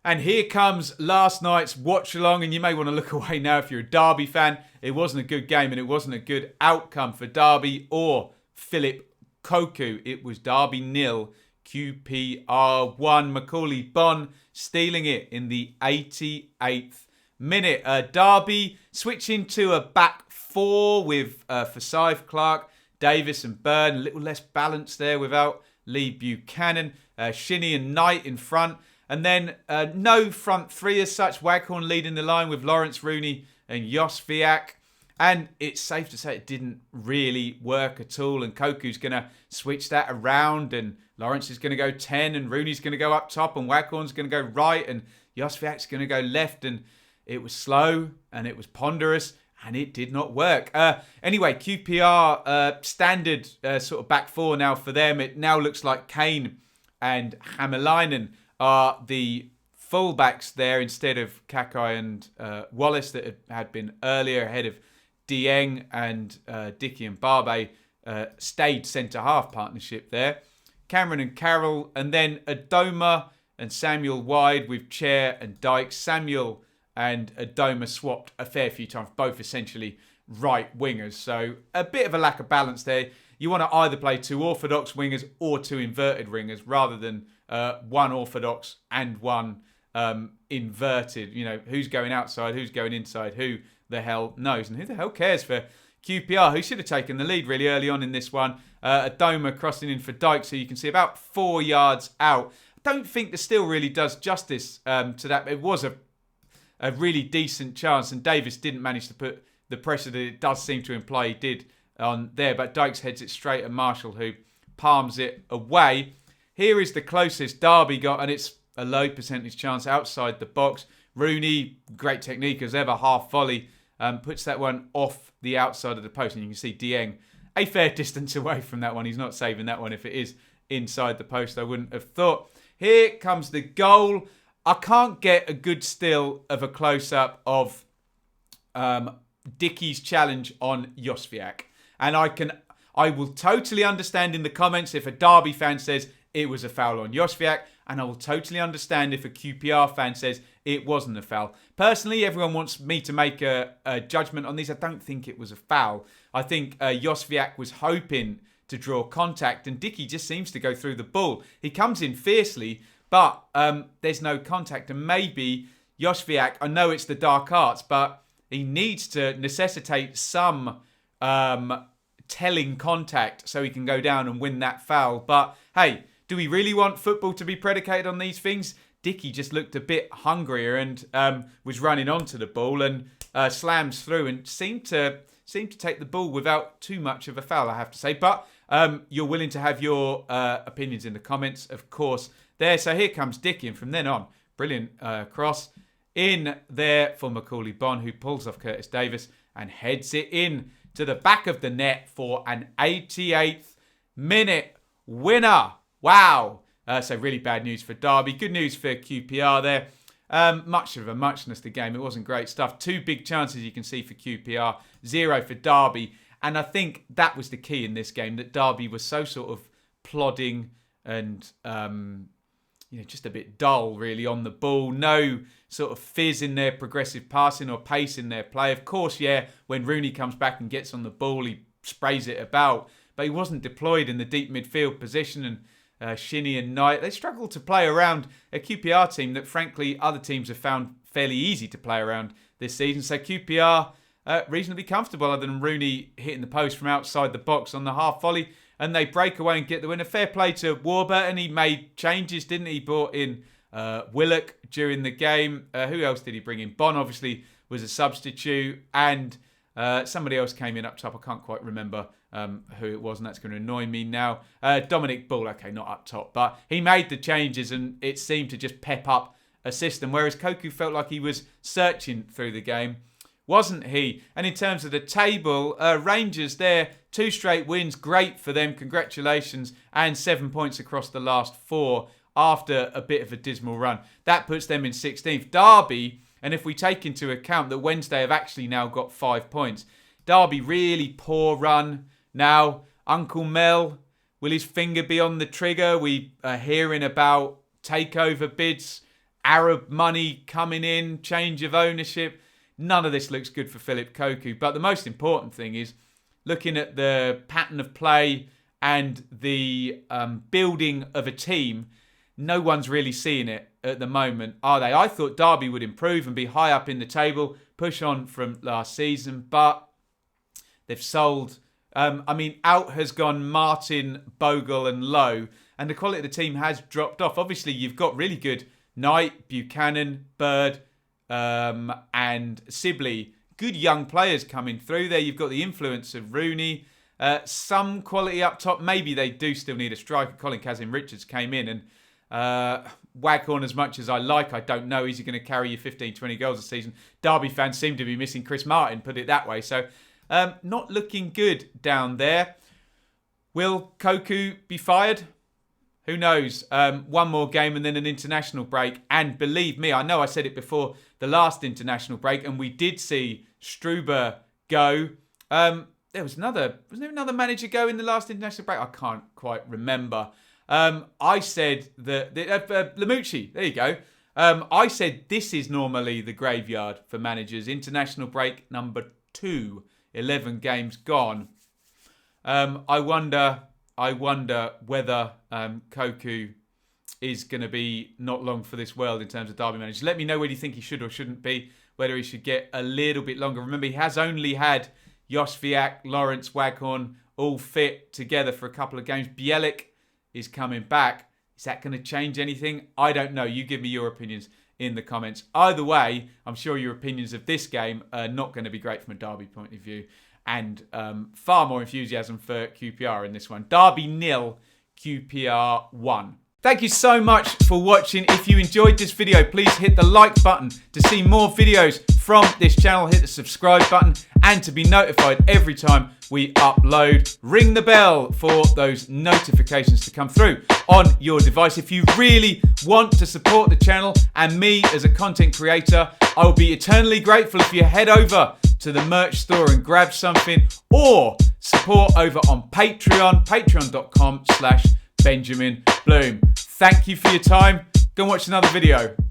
And here comes last night's watch along, and you may want to look away now if you're a Derby fan. It wasn't a good game, and it wasn't a good outcome for Derby or Philip Cocu. It was Derby 0, QPR 1. Macaulay Bonne stealing it in the 88th minute. Derby switching to a back four with Forsyth, Clark, Davis and Burton. A little less balance there without Lee Buchanan. Shinnie and Knight in front. And then no front three as such. Waghorn leading the line with Lawrence, Rooney and Josviak. And it's safe to say it didn't really work at all. And Koku's going to switch that around. And Lawrence is going to go 10. And Rooney's going to go up top. And Waghorn's going to go right. And Josviak's going to go left. And it was slow. And it was ponderous. And it did not work. Anyway, QPR standard sort of back four now for them. It now looks like Kane and Hämäläinen are the fullbacks there instead of Kakai and Wallace that had been earlier ahead of Dieng and Dickey and Barbe stayed centre-half partnership there. Cameron and Carroll, and then Adoma and Samuel wide with Chair and Dykes. Samuel and Adoma swapped a fair few times, both essentially right wingers. So a bit of a lack of balance there. You want to either play two orthodox wingers or two inverted wingers rather than one orthodox and one inverted. You know, who's going outside, who's going inside, who the hell knows? And who the hell cares for QPR, who should have taken the lead really early on in this one. Adoma crossing in for Dyke, so you can see about 4 yards out. I don't think the still really does justice to that. It was a really decent chance, and Davis didn't manage to put the pressure that it does seem to imply he did on there. But Dykes heads it straight at Marshall, who palms it away. Here is the closest Derby got, and it's a low percentage chance outside the box. Rooney, great technique as ever, half volley, puts that one off the outside of the post. And you can see Dieng a fair distance away from that one. He's not saving that one if it is inside the post, I wouldn't have thought. Here comes the goal. I can't get a good still of a close-up of Dickey's challenge on Josviak. And I will totally understand in the comments if a Derby fan says it was a foul on Josviak, and I will totally understand if a QPR fan says it wasn't a foul. Personally, everyone wants me to make a judgment on this. I don't think it was a foul. I think Josviak was hoping to draw contact, and Dickey just seems to go through the ball. He comes in fiercely, but there's no contact. And maybe Josviak, I know it's the dark arts, but he needs to necessitate some telling contact so he can go down and win that foul. But hey, do we really want football to be predicated on these things? Dickey just looked a bit hungrier and was running onto the ball and slams through and seemed to take the ball without too much of a foul, I have to say. But you're willing to have your opinions in the comments, of course. There, so here comes Dickey, and from then on, brilliant cross in there for Macaulay Bonne, who pulls off Curtis Davis and heads it in to the back of the net for an 88th minute winner. Wow. So really bad news for Derby. Good news for QPR there. Much of a muchness, the game. It wasn't great stuff. 2 big chances you can see for QPR. 0 for Derby. And I think that was the key in this game, that Derby was so sort of plodding and just a bit dull really on the ball. No sort of fizz in their progressive passing or pace in their play. Of course, yeah, when Rooney comes back and gets on the ball, he sprays it about. But he wasn't deployed in the deep midfield position, and Shinnie and Knight, they struggled to play around a QPR team that, frankly, other teams have found fairly easy to play around this season. So QPR reasonably comfortable, other than Rooney hitting the post from outside the box on the half volley, and they break away and get the win. A fair play to Warburton. He made changes, didn't he? Brought in Willock during the game. Who else did he bring in? Bonne, obviously, was a substitute, and somebody else came in up top. I can't quite remember who it was, and that's going to annoy me now. Dominic Bull, okay, not up top, but he made the changes, and it seemed to just pep up a system, whereas Cocu felt like he was searching through the game, wasn't he? And in terms of the table, Rangers there, 2 straight wins, great for them, congratulations, and 7 points across the last 4 after a bit of a dismal run. That puts them in 16th. Derby, and if we take into account that Wednesday have actually now got 5 points, Derby really poor run. Now, Uncle Mel, will his finger be on the trigger? We are hearing about takeover bids Arab money coming in, change of ownership. None of this looks good for Philip Cocu. But the most important thing is looking at the pattern of play and the building of a team. No one's really seeing it at the moment, are they? I thought Derby would improve and be high up in the table, push on from last season, but they've sold. Out has gone Martin, Bogle and Lowe, and the quality of the team has dropped off. Obviously, you've got really good Knight, Buchanan, Bird, and Sibley. Good young players coming through there. You've got the influence of Rooney. Some quality up top. Maybe they do still need a striker. Colin Kazim-Richards came in and Waghorn, as much as I don't know. Is he going to carry you 15, 20 goals a season? Derby fans seem to be missing Chris Martin, put it that way. So not looking good down there. Will Cocu be fired? Who knows? One more game and then an international break. And believe me, I know I said it before the last international break, and we did see Struber go. Wasn't there another manager go in the last international break? I can't quite remember. I said that Lamucci, there you go. I said this is normally the graveyard for managers. International break number 2, 11 games gone. I wonder whether Cocu is going to be not long for this world in terms of Derby managers. Let me know whether you think he should or shouldn't be, whether he should get a little bit longer. Remember, he has only had Josviak, Lawrence, Waghorn all fit together for a couple of games. Bielik is coming back. Is that going to change anything? I don't know. You give me your opinions in the comments. Either way, I'm sure your opinions of this game are not going to be great from a Derby point of view. And far more enthusiasm for QPR in this one. Derby 0, QPR 1. Thank you so much for watching. If you enjoyed this video, please hit the like button to see more videos from this channel. Hit the subscribe button and to be notified every time we upload. Ring the bell for those notifications to come through on your device. If you really want to support the channel and me as a content creator, I will be eternally grateful if you head over to the merch store and grab something, or support over on Patreon, patreon.com/Benjamin Bloom. Thank you for your time. Go and watch another video.